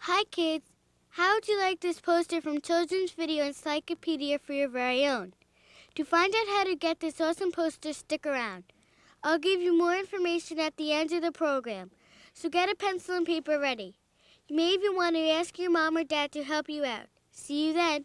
Hi kids! How would you like this poster from Children's Video Encyclopedia for your very own? To find out how to get this awesome poster, stick around. I'll give you more information at the end of the program, so get a pencil and paper ready. You may even want to ask your mom or dad to help you out. See you then!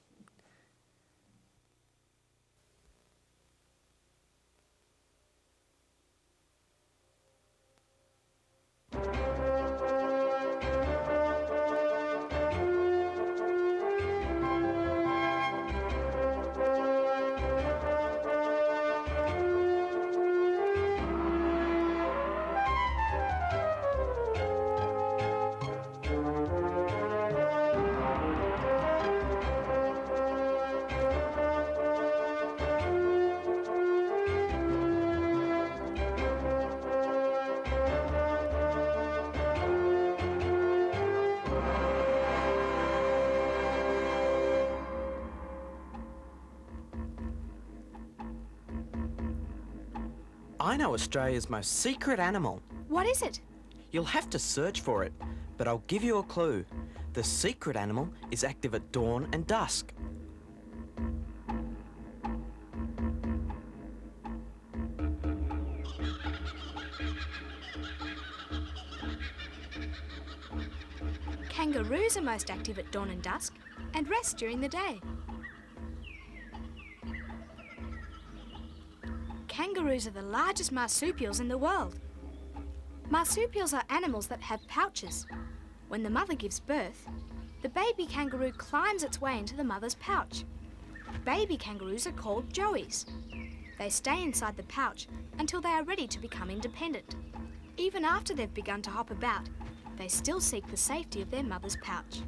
I know Australia's most secret animal. What is it? You'll have to search for it, but I'll give you a clue. The secret animal is active at dawn and dusk. Kangaroos are most active at dawn and dusk and rest during the day. Kangaroos are the largest marsupials in the world. Marsupials are animals that have pouches. When the mother gives birth, the baby kangaroo climbs its way into the mother's pouch. Baby kangaroos are called joeys. They stay inside the pouch until they are ready to become independent. Even after they've begun to hop about, they still seek the safety of their mother's pouch.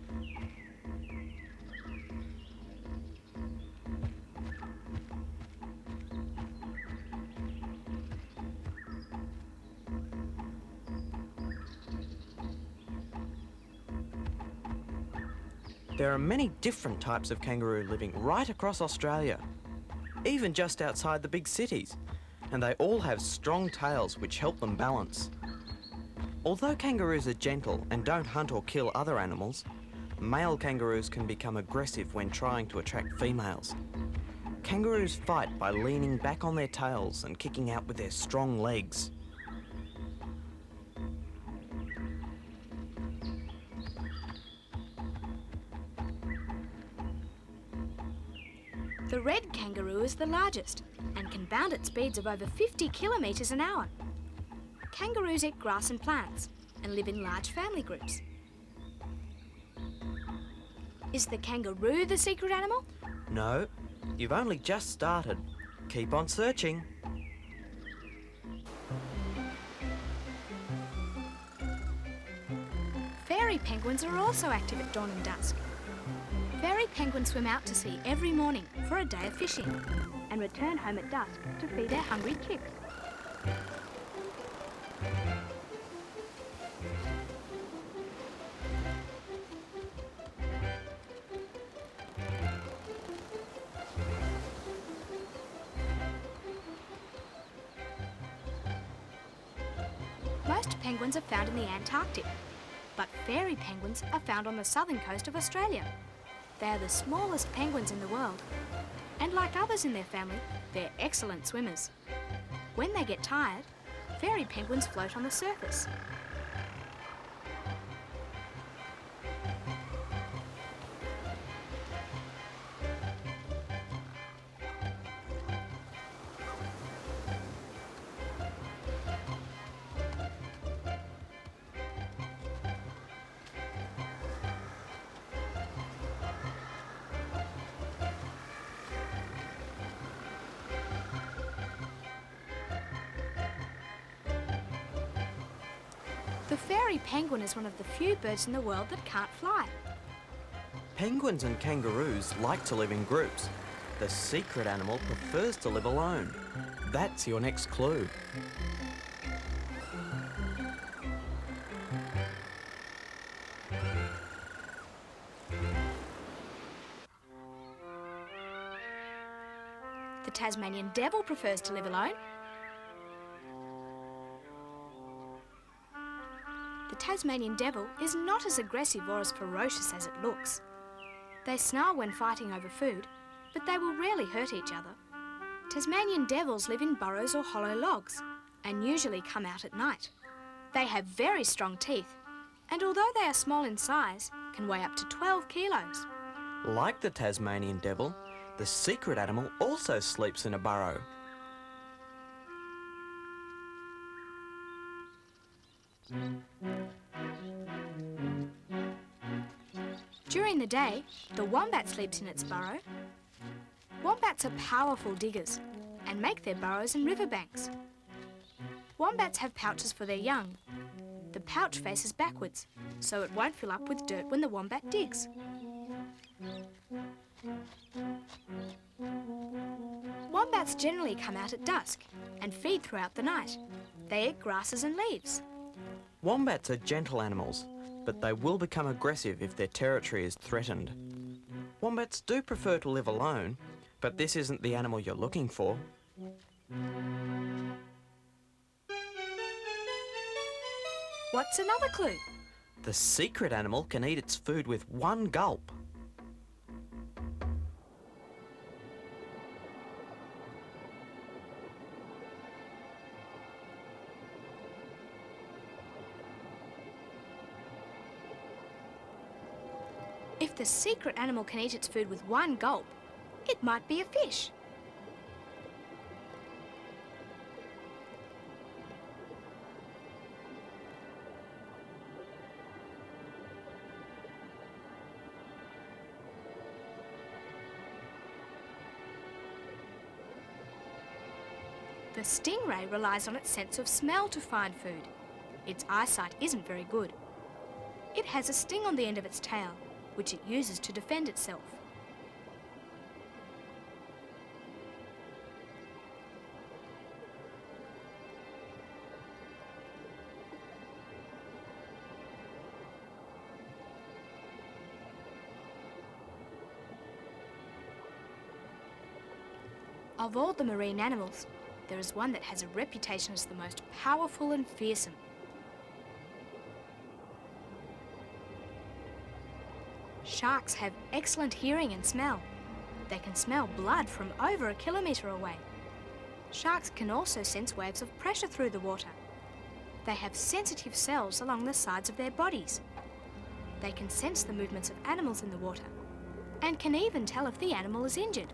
There are many different types of kangaroo living right across Australia, even just outside the big cities, and they all have strong tails which help them balance. Although kangaroos are gentle and don't hunt or kill other animals, male kangaroos can become aggressive when trying to attract females. Kangaroos fight by leaning back on their tails and kicking out with their strong legs. The red kangaroo is the largest and can bound at speeds of over 50 kilometres an hour. Kangaroos eat grass and plants and live in large family groups. Is the kangaroo the secret animal? No, you've only just started. Keep on searching. Fairy penguins are also active at dawn and dusk. Fairy penguins swim out to sea every morning for a day of fishing and return home at dusk to feed their hungry chicks. Most penguins are found in the Antarctic, but fairy penguins are found on the southern coast of Australia. They are the smallest penguins in the world, and like others in their family, they're excellent swimmers. When they get tired, fairy penguins float on the surface. The fairy penguin is one of the few birds in the world that can't fly. Penguins and kangaroos like to live in groups. The secret animal prefers to live alone. That's your next clue. The Tasmanian devil prefers to live alone. The Tasmanian devil is not as aggressive or as ferocious as it looks. They snarl when fighting over food, but they will rarely hurt each other. Tasmanian devils live in burrows or hollow logs and usually come out at night. They have very strong teeth, and although they are small in size, can weigh up to 12 kilos. Like the Tasmanian devil, the secret animal also sleeps in a burrow. During the day, the wombat sleeps in its burrow. Wombats are powerful diggers and make their burrows in riverbanks. Wombats have pouches for their young. The pouch faces backwards, so it won't fill up with dirt when the wombat digs. Wombats generally come out at dusk and feed throughout the night. They eat grasses and leaves. Wombats are gentle animals, but they will become aggressive if their territory is threatened. Wombats do prefer to live alone, but this isn't the animal you're looking for. What's another clue? The secret animal can eat its food with one gulp. If the secret animal can eat its food with one gulp, it might be a fish. The stingray relies on its sense of smell to find food. Its eyesight isn't very good. It has a sting on the end of its tail, which it uses to defend itself. Of all the marine animals, there is one that has a reputation as the most powerful and fearsome. Sharks have excellent hearing and smell. They can smell blood from over a kilometre away. Sharks can also sense waves of pressure through the water. They have sensitive cells along the sides of their bodies. They can sense the movements of animals in the water and can even tell if the animal is injured.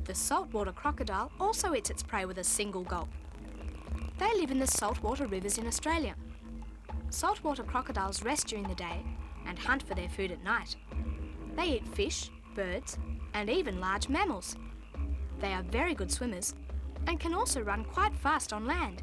The saltwater crocodile also eats its prey with a single gulp. They live in the saltwater rivers in Australia. Saltwater crocodiles rest during the day and hunt for their food at night. They eat fish, birds, and even large mammals. They are very good swimmers and can also run quite fast on land.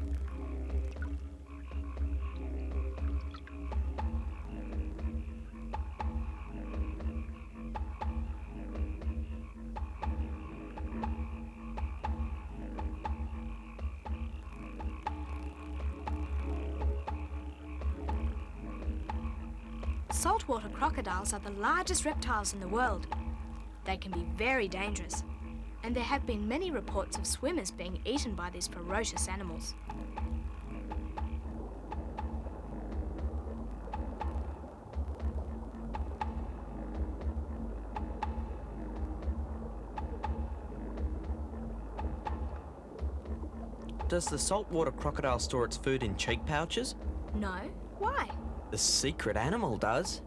Saltwater crocodiles are the largest reptiles in the world. They can be very dangerous, and there have been many reports of swimmers being eaten by these ferocious animals. Does the saltwater crocodile store its food in cheek pouches? No? Why? The secret animal does.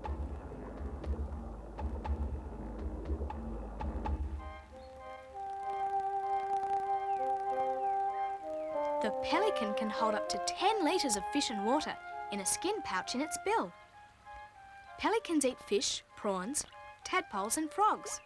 The pelican can hold up to 10 litres of fish and water in a skin pouch in its bill. Pelicans eat fish, prawns, tadpoles and frogs.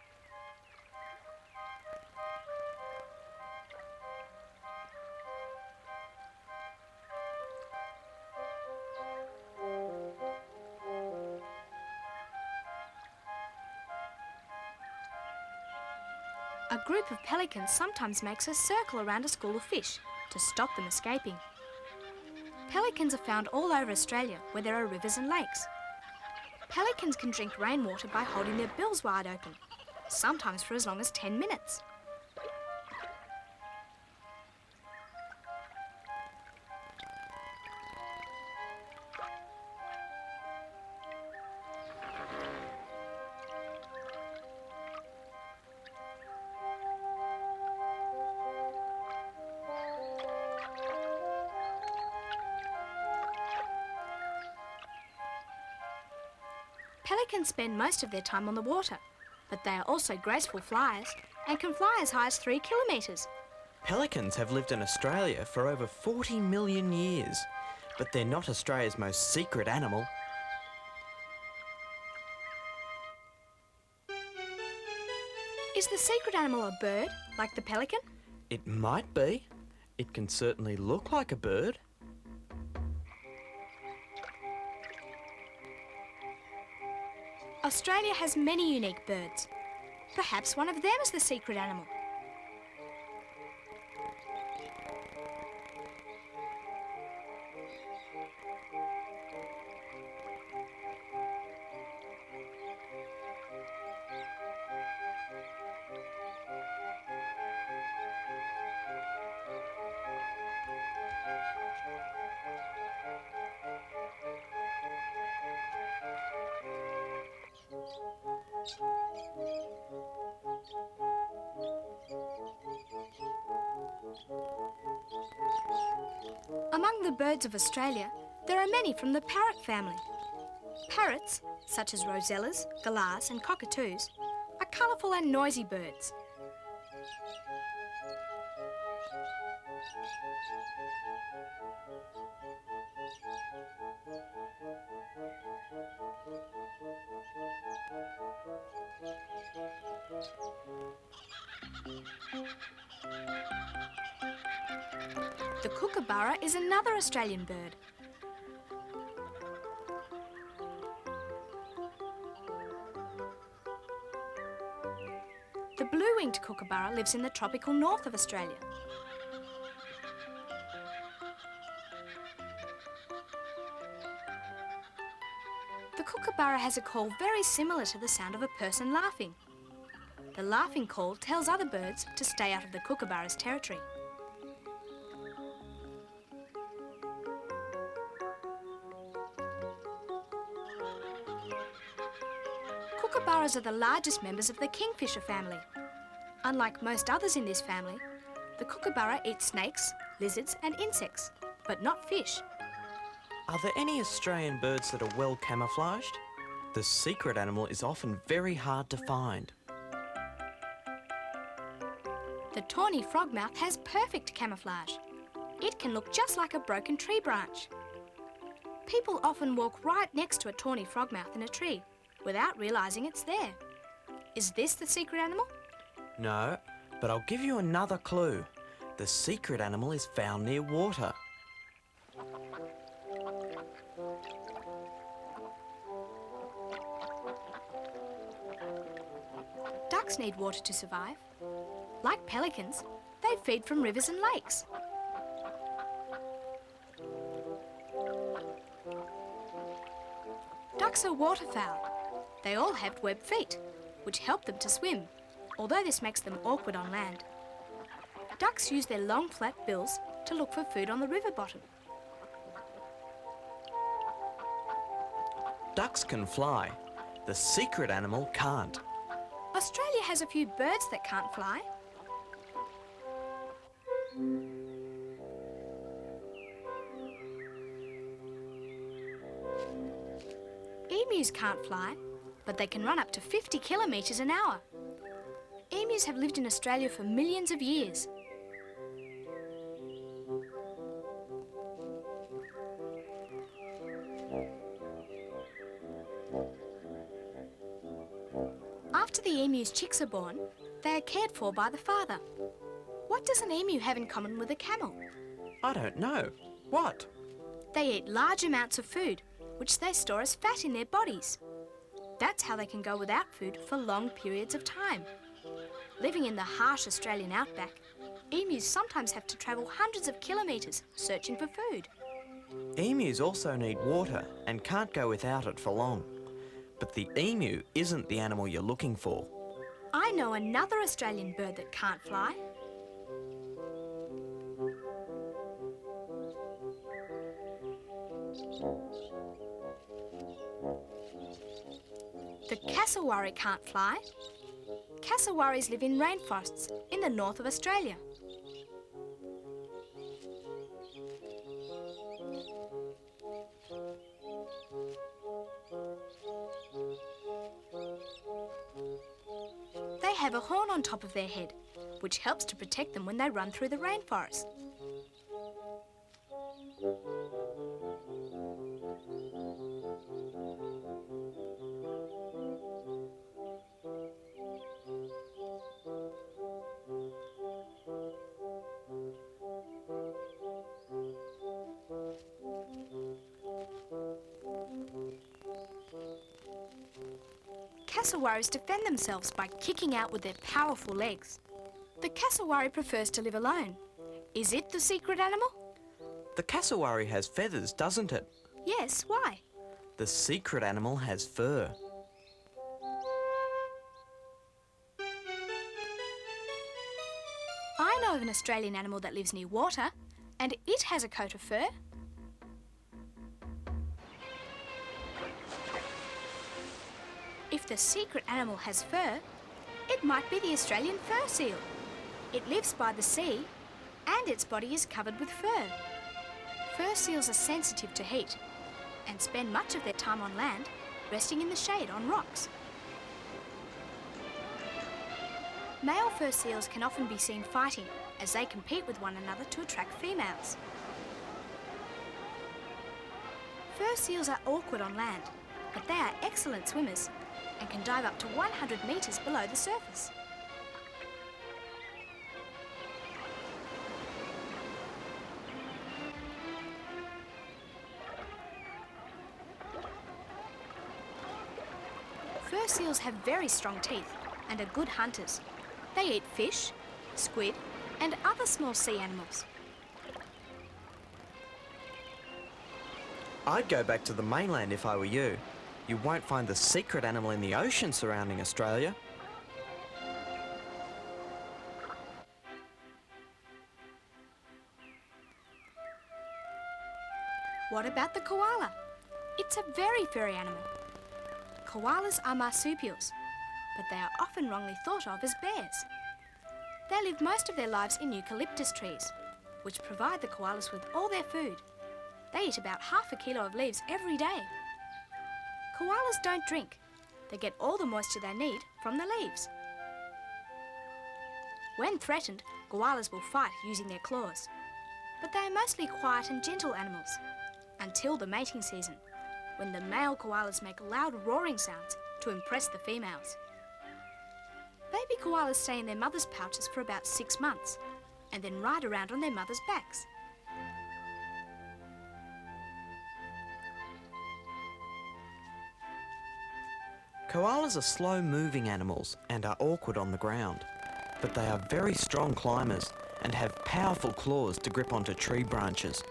A group of pelicans sometimes makes a circle around a school of fish to stop them escaping. Pelicans are found all over Australia where there are rivers and lakes. Pelicans can drink rainwater by holding their bills wide open, sometimes for as long as 10 minutes. Pelicans spend most of their time on the water, but they are also graceful flyers and can fly as high as 3 kilometres. Pelicans have lived in Australia for over 40 million years, but they're not Australia's most secret animal. Is the secret animal a bird, like the pelican? It might be. It can certainly look like a bird. Australia has many unique birds. Perhaps one of them is the secret animal. Among the birds of Australia, there are many from the parrot family. Parrots, such as rosellas, galahs and cockatoos, are colourful and noisy birds. The kookaburra is another Australian bird. The blue-winged kookaburra lives in the tropical north of Australia. The kookaburra has a call very similar to the sound of a person laughing. The laughing call tells other birds to stay out of the kookaburra's territory. Kookaburras are the largest members of the kingfisher family. Unlike most others in this family, the kookaburra eats snakes, lizards and insects, but not fish. Are there any Australian birds that are well camouflaged? The secret animal is often very hard to find. The tawny frogmouth has perfect camouflage. It can look just like a broken tree branch. People often walk right next to a tawny frogmouth in a tree without realising it's there. Is this the secret animal? No, but I'll give you another clue. The secret animal is found near water. Ducks need water to survive. Like pelicans, they feed from rivers and lakes. Ducks are waterfowl. They all have webbed feet, which help them to swim, although this makes them awkward on land. Ducks use their long flat bills to look for food on the river bottom. Ducks can fly. The secret animal can't. Australia has a few birds that can't fly. Emus can't fly, but they can run up to 50 kilometres an hour. Emus have lived in Australia for millions of years. After the emu's chicks are born, they are cared for by the father. What does an emu have in common with a camel? I don't know. What? They eat large amounts of food, which they store as fat in their bodies. That's how they can go without food for long periods of time. Living in the harsh Australian outback, emus sometimes have to travel hundreds of kilometres searching for food. Emus also need water and can't go without it for long. But the emu isn't the animal you're looking for. I know another Australian bird that can't fly. The cassowary can't fly. Cassowaries live in rainforests in the north of Australia. They have a horn on top of their head, which helps to protect them when they run through the rainforest. Cassowaries defend themselves by kicking out with their powerful legs. The cassowary prefers to live alone. Is it the secret animal? The cassowary has feathers, doesn't it? Yes, why? The secret animal has fur. I know of an Australian animal that lives near water, and it has a coat of fur. If the secret animal has fur, it might be the Australian fur seal. It lives by the sea, and its body is covered with fur. Fur seals are sensitive to heat and spend much of their time on land, resting in the shade on rocks. Male fur seals can often be seen fighting as they compete with one another to attract females. Fur seals are awkward on land, but they are excellent swimmers and can dive up to 100 metres below the surface. Fur seals have very strong teeth and are good hunters. They eat fish, squid, and other small sea animals. I'd go back to the mainland if I were you. You won't find the secret animal in the ocean surrounding Australia. What about the koala? It's a very furry animal. Koalas are marsupials, but they are often wrongly thought of as bears. They live most of their lives in eucalyptus trees, which provide the koalas with all their food. They eat about half a kilo of leaves every day. Koalas don't drink. They get all the moisture they need from the leaves. When threatened, koalas will fight using their claws. But they are mostly quiet and gentle animals, until the mating season, when the male koalas make loud roaring sounds to impress the females. Baby koalas stay in their mother's pouches for about 6 months, and then ride around on their mother's backs. Koalas are slow-moving animals and are awkward on the ground, but they are very strong climbers and have powerful claws to grip onto tree branches.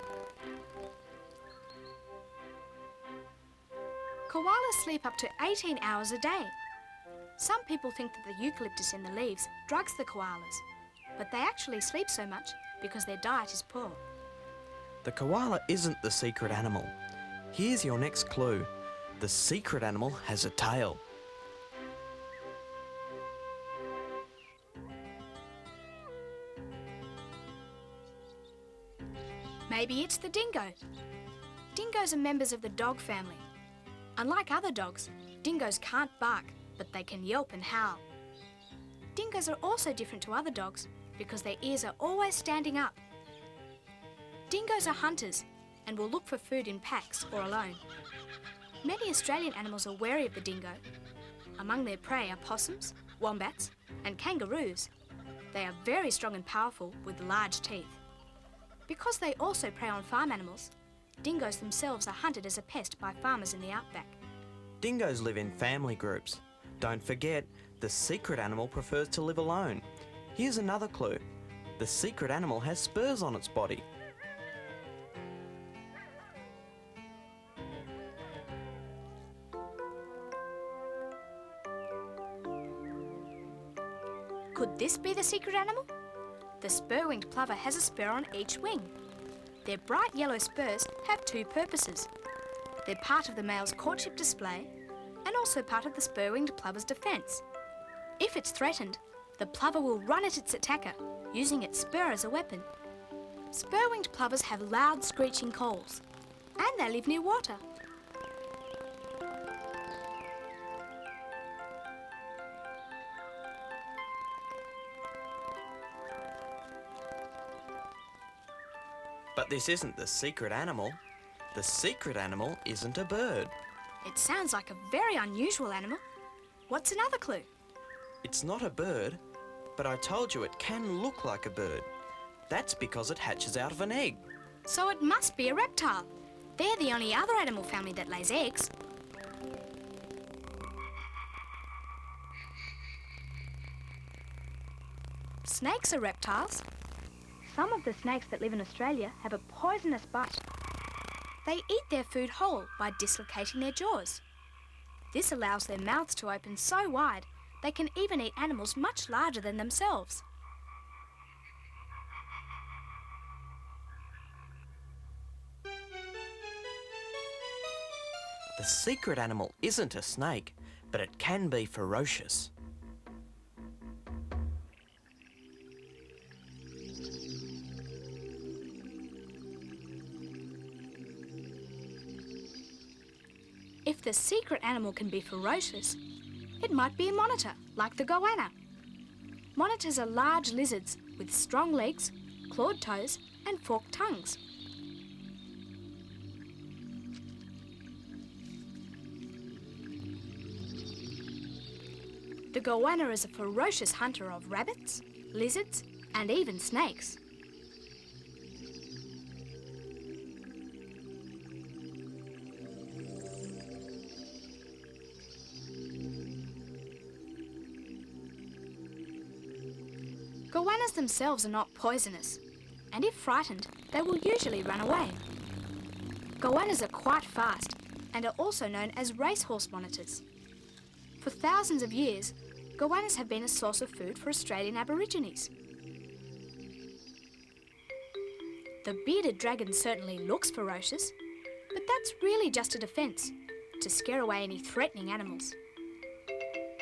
Koalas sleep up to 18 hours a day. Some people think that the eucalyptus in the leaves drugs the koalas, but they actually sleep so much because their diet is poor. The koala isn't the secret animal. Here's your next clue. The secret animal has a tail. Maybe it's the dingo. Dingoes are members of the dog family. Unlike other dogs, dingoes can't bark, but they can yelp and howl. Dingoes are also different to other dogs because their ears are always standing up. Dingoes are hunters and will look for food in packs or alone. Many Australian animals are wary of the dingo. Among their prey are possums, wombats, and kangaroos. They are very strong and powerful with large teeth. Because they also prey on farm animals, dingoes themselves are hunted as a pest by farmers in the outback. Dingoes live in family groups. Don't forget, The secret animal prefers to live alone. Here's another clue. The secret animal has spurs on its body. Could this be the secret animal? The spur-winged plover has a spur on each wing. Their bright yellow spurs have two purposes. They're part of the male's courtship display and also part of the spur-winged plover's defence. If it's threatened, the plover will run at its attacker, using its spur as a weapon. Spur-winged plovers have loud screeching calls, and they live near water. But this isn't the secret animal. The secret animal isn't a bird. It sounds like a very unusual animal. What's another clue? It's not a bird, but I told you it can look like a bird. That's because it hatches out of an egg. So it must be a reptile. They're the only other animal family that lays eggs. Snakes are reptiles. Some of the snakes that live in Australia have a poisonous bite. They eat their food whole by dislocating their jaws. This allows their mouths to open so wide they can even eat animals much larger than themselves. The secret animal isn't a snake, but it can be ferocious. If the secret animal can be ferocious, it might be a monitor, like the goanna. Monitors are large lizards with strong legs, clawed toes, and forked tongues. The goanna is a ferocious hunter of rabbits, lizards, and even snakes. Goannas themselves are not poisonous, and if frightened, they will usually run away. Goannas are quite fast and are also known as racehorse monitors. For thousands of years, goannas have been a source of food for Australian Aborigines. The bearded dragon certainly looks ferocious, but that's really just a defence, to scare away any threatening animals.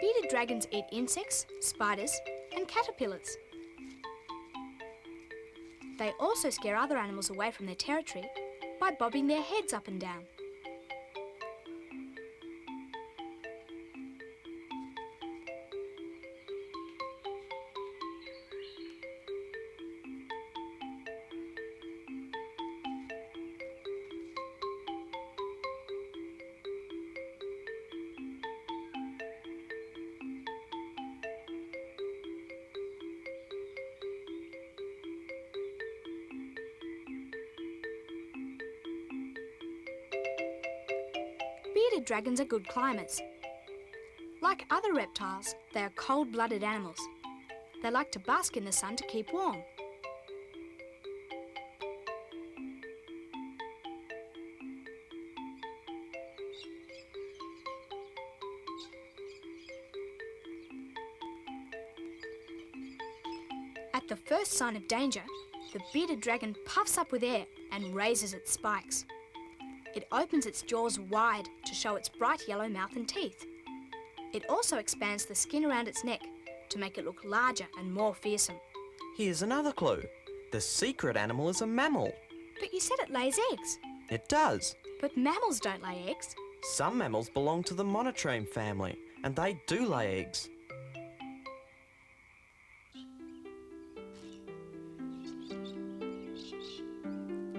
Bearded dragons eat insects, spiders, and caterpillars. They also scare other animals away from their territory by bobbing their heads up and down. Bearded dragons are good climbers. Like other reptiles, they are cold-blooded animals. They like to bask in the sun to keep warm. At the first sign of danger, the bearded dragon puffs up with air and raises its spikes. It opens its jaws wide to show its bright yellow mouth and teeth. It also expands the skin around its neck to make it look larger and more fearsome. Here's another clue. The secret animal is a mammal. But you said it lays eggs. It does. But mammals don't lay eggs. Some mammals belong to the monotreme family, and they do lay eggs.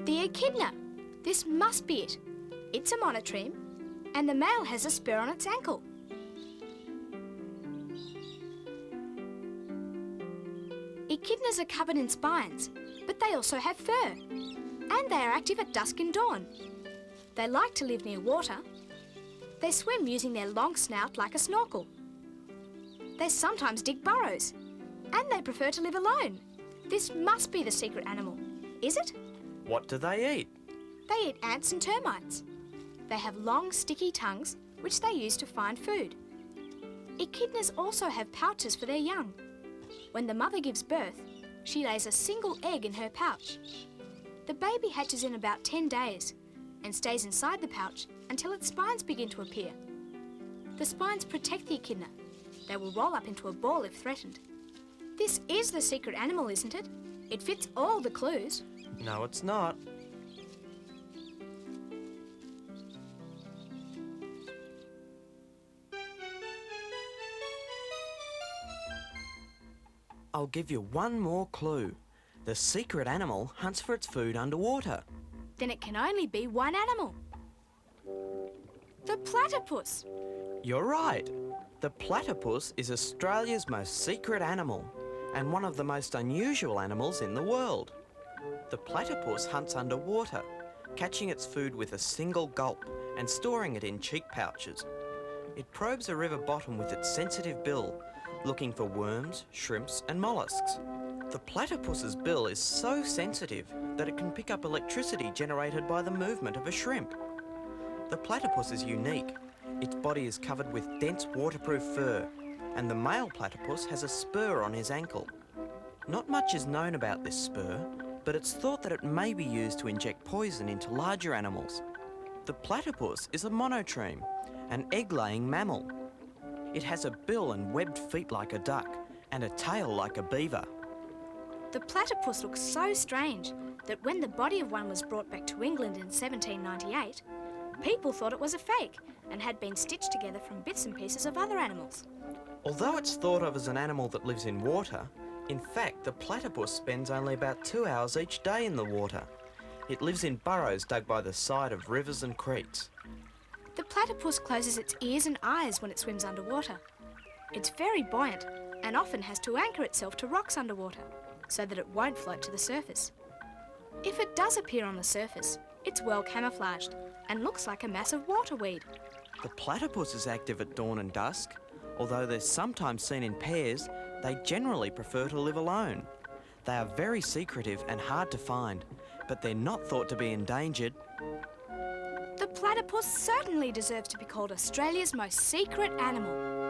The echidna. This must be it. It's a monotreme, and the male has a spur on its ankle. Echidnas are covered in spines, but they also have fur, and they are active at dusk and dawn. They like to live near water. They swim using their long snout like a snorkel. They sometimes dig burrows. And they prefer to live alone. This must be the secret animal. Is it? What do they eat? They eat ants and termites. They have long, sticky tongues, which they use to find food. Echidnas also have pouches for their young. When the mother gives birth, she lays a single egg in her pouch. The baby hatches in about 10 days and stays inside the pouch until its spines begin to appear. The spines protect the echidna. They will roll up into a ball if threatened. This is the secret animal, isn't it? It fits all the clues. No, it's not. I'll give you one more clue. The secret animal hunts for its food underwater. Then it can only be one animal. The platypus. You're right. The platypus is Australia's most secret animal and one of the most unusual animals in the world. The platypus hunts underwater, catching its food with a single gulp and storing it in cheek pouches. It probes a river bottom with its sensitive bill, looking for worms, shrimps and mollusks. The platypus's bill is so sensitive that it can pick up electricity generated by the movement of a shrimp. The platypus is unique. Its body is covered with dense waterproof fur, and the male platypus has a spur on his ankle. Not much is known about this spur, but it's thought that it may be used to inject poison into larger animals. The platypus is a monotreme, an egg-laying mammal. It has a bill and webbed feet like a duck, and a tail like a beaver. The platypus looks so strange that when the body of one was brought back to England in 1798, people thought it was a fake and had been stitched together from bits and pieces of other animals. Although it's thought of as an animal that lives in water, in fact the platypus spends only about 2 hours each day in the water. It lives in burrows dug by the side of rivers and creeks. The platypus closes its ears and eyes when it swims underwater. It's very buoyant and often has to anchor itself to rocks underwater so that it won't float to the surface. If it does appear on the surface, it's well camouflaged and looks like a massive waterweed. The platypus is active at dawn and dusk. Although they're sometimes seen in pairs, they generally prefer to live alone. They are very secretive and hard to find, but they're not thought to be endangered. The platypus certainly deserves to be called Australia's most secret animal.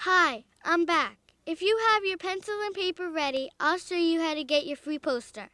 Hi, I'm back. If you have your pencil and paper ready, I'll show you how to get your free poster.